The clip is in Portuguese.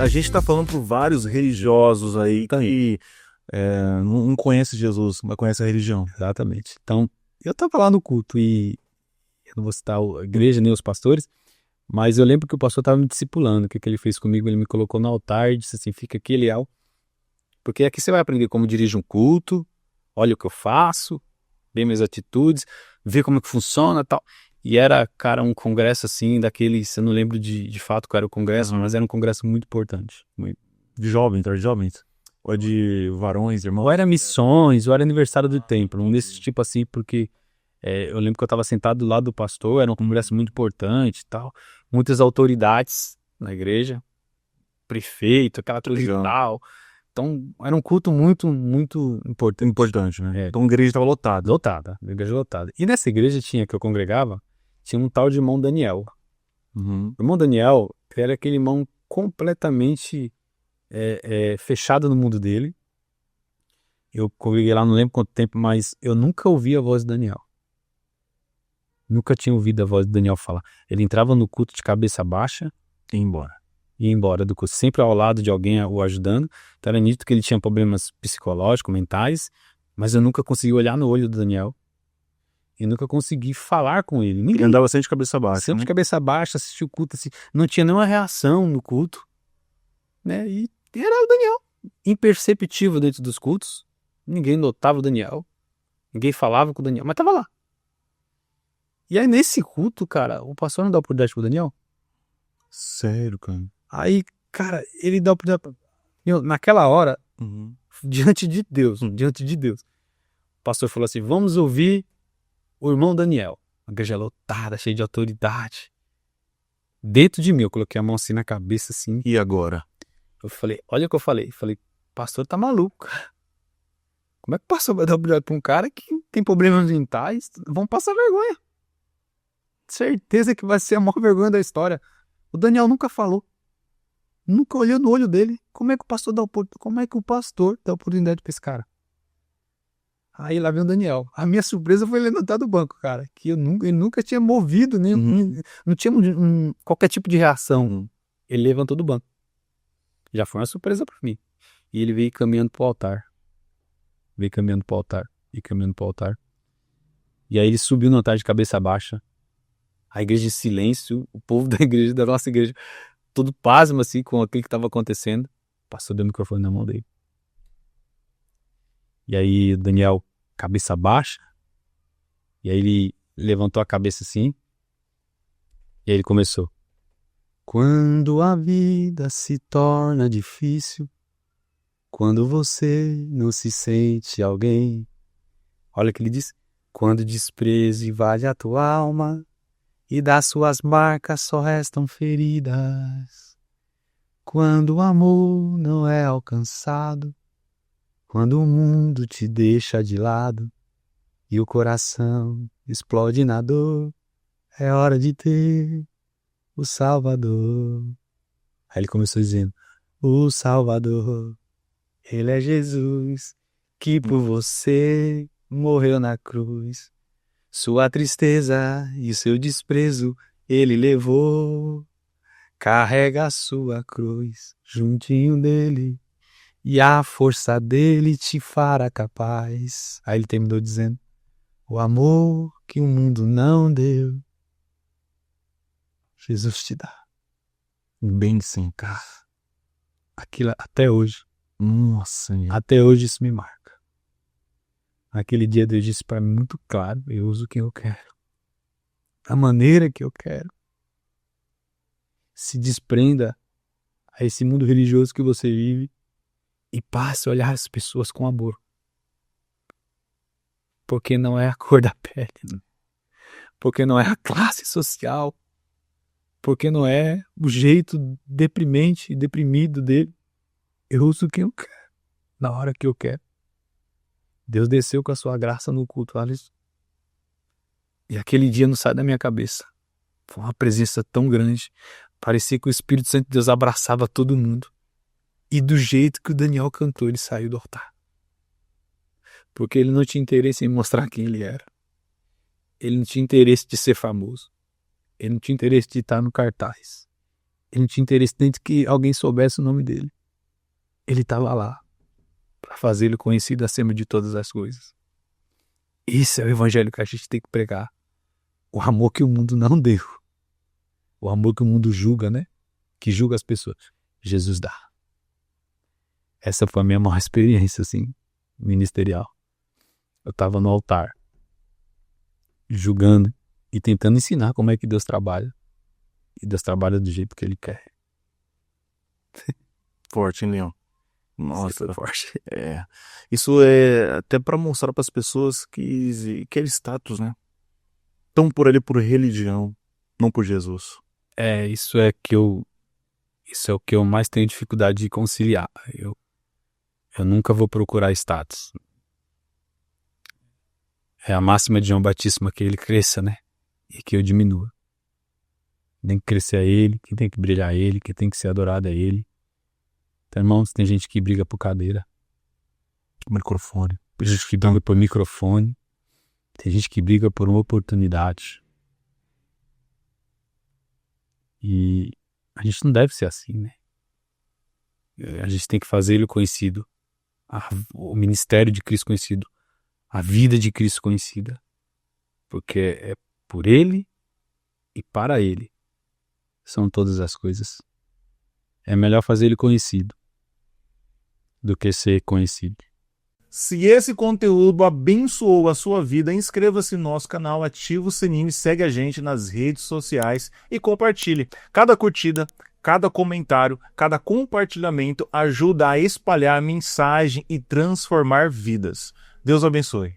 a gente tá falando por vários religiosos aí que não conhece Jesus, mas conhece a religião. Exatamente. Então, eu tava lá no culto e eu não vou citar a igreja nem os pastores, mas eu lembro que o pastor estava me discipulando. O que ele fez comigo? Ele me colocou no altar e disse assim: fica aqui, Eliel, porque aqui você vai aprender como dirige um culto, olha o que eu faço, vê minhas atitudes, vê como é que funciona e tal. E era, cara, um congresso assim, daqueles, eu não lembro de fato qual era o congresso, mas era um congresso muito importante. De jovens, de jovens? Ou é de varões, irmãos? Ou era missões, ou era aniversário do templo, um desses tipo assim, porque eu lembro que eu estava sentado do lado do pastor, era um congresso muito importante e tal, muitas autoridades na igreja, prefeito, aquela coisa e tal. Então, era um culto muito, muito importante. Importante, né? Então a igreja estava lotada. Lotada, a igreja lotada. E nessa igreja que eu congregava, tinha um tal de irmão Daniel. Uhum. O irmão Daniel, ele era aquele irmão completamente fechado no mundo dele. Eu congreguei lá, não lembro quanto tempo, mas eu nunca ouvi a voz do Daniel. Nunca tinha ouvido a voz do Daniel falar. Ele entrava no culto de cabeça baixa E embora. e ia embora do culto, sempre ao lado de alguém o ajudando. Então era nítido que ele tinha problemas psicológicos, mentais, mas eu nunca consegui olhar no olho do Daniel e nunca consegui falar com ele. Ninguém. Ele andava sempre de cabeça baixa. Sempre de cabeça baixa, assistia o culto assim, não tinha nenhuma reação no culto, né? E era o Daniel, imperceptível dentro dos cultos. Ninguém notava o Daniel, ninguém falava com o Daniel, mas tava lá. E aí nesse culto, cara, o pastor não dá oportunidade pro Daniel. Sério, cara? Aí, cara, ele dá oportunidade. Naquela hora, diante de Deus, o pastor falou assim: vamos ouvir o irmão Daniel. Uma igreja lotada, cheia de autoridade. Dentro de mim, eu coloquei a mão assim na cabeça, assim. E agora? Eu falei, olha o que eu falei. Falei, pastor tá maluco. Como é que o pastor vai dar oportunidade pra um cara que tem problemas mentais? Vão passar vergonha. Certeza que vai ser a maior vergonha da história. O Daniel nunca falou. Nunca olhou no olho dele. Como é que o pastor dá oportunidade pra esse cara? Aí lá vem o Daniel. A minha surpresa foi ele levantar do banco, cara. Que ele nunca tinha movido, não tinha qualquer tipo de reação. Ele levantou do banco. Já foi uma surpresa pra mim. E ele veio caminhando pro altar. E caminhando pro altar. E aí ele subiu no altar de cabeça baixa. A igreja em silêncio. O povo da igreja, da nossa igreja, todo pasmo assim com aquilo que estava acontecendo. O pastor deu o microfone na mão dele. E aí Daniel, cabeça baixa. E aí ele levantou a cabeça assim. E aí ele começou. Quando a vida se torna difícil, quando você não se sente alguém. Olha o que ele diz. Quando o desprezo invade a tua alma e das suas marcas só restam feridas. Quando o amor não é alcançado, quando o mundo te deixa de lado e o coração explode na dor, é hora de ter o Salvador. Aí ele começou dizendo, o Salvador, ele é Jesus, que por você morreu na cruz. Sua tristeza e o seu desprezo ele levou. Carrega a sua cruz juntinho dele e a força dele te fará capaz. Aí ele terminou dizendo, o amor que o mundo não deu, Jesus te dá. Bem sim, cara. Aquilo até hoje. Nossa. Até hoje isso me marca. Naquele dia Deus disse para mim muito claro, eu uso quem eu quero. Da maneira que eu quero. Se desprenda a esse mundo religioso que você vive e passe a olhar as pessoas com amor. Porque não é a cor da pele. Porque não é a classe social. Porque não é o jeito deprimente e deprimido dele. Eu uso quem eu quero. Na hora que eu quero. Deus desceu com a sua graça no culto, Alisson. E aquele dia não sai da minha cabeça. Foi uma presença tão grande. Parecia que o Espírito Santo de Deus abraçava todo mundo. E do jeito que o Daniel cantou, ele saiu do altar. Porque ele não tinha interesse em mostrar quem ele era. Ele não tinha interesse de ser famoso. Ele não tinha interesse de estar no cartaz. Ele não tinha interesse nem de que alguém soubesse o nome dele. Ele estava lá para fazê-lo conhecido acima de todas as coisas. Esse é o evangelho que a gente tem que pregar. O amor que o mundo não deu. O amor que o mundo julga, né? Que julga as pessoas. Jesus dá. Essa foi a minha maior experiência, assim, ministerial. Eu estava no altar, julgando e tentando ensinar como é que Deus trabalha. E Deus trabalha do jeito que Ele quer. Forte, hein, Leão? Nossa, Isso foi forte. Isso é até para mostrar para as pessoas que aquele status, né? Estão por ali por religião, não por Jesus. Isso é o que eu mais tenho dificuldade de conciliar. Eu nunca vou procurar status. É a máxima de João Batista que ele cresça, né? E que eu diminua. Tem que crescer é ele, quem tem que brilhar é ele, quem tem que ser adorado é ele. Então, irmãos, tem gente que briga por cadeira. Microfone. Tem gente que briga por microfone. Tem gente que briga por uma oportunidade. E a gente não deve ser assim, né? A gente tem que fazer ele conhecido. O ministério de Cristo conhecido. A vida de Cristo conhecida. Porque é por ele e para ele são todas as coisas. É melhor fazer ele conhecido do que ser conhecido. Se esse conteúdo abençoou a sua vida, inscreva-se no nosso canal, ativa o sininho e segue a gente nas redes sociais e compartilhe. Cada curtida, cada comentário, cada compartilhamento ajuda a espalhar a mensagem e transformar vidas. Deus abençoe.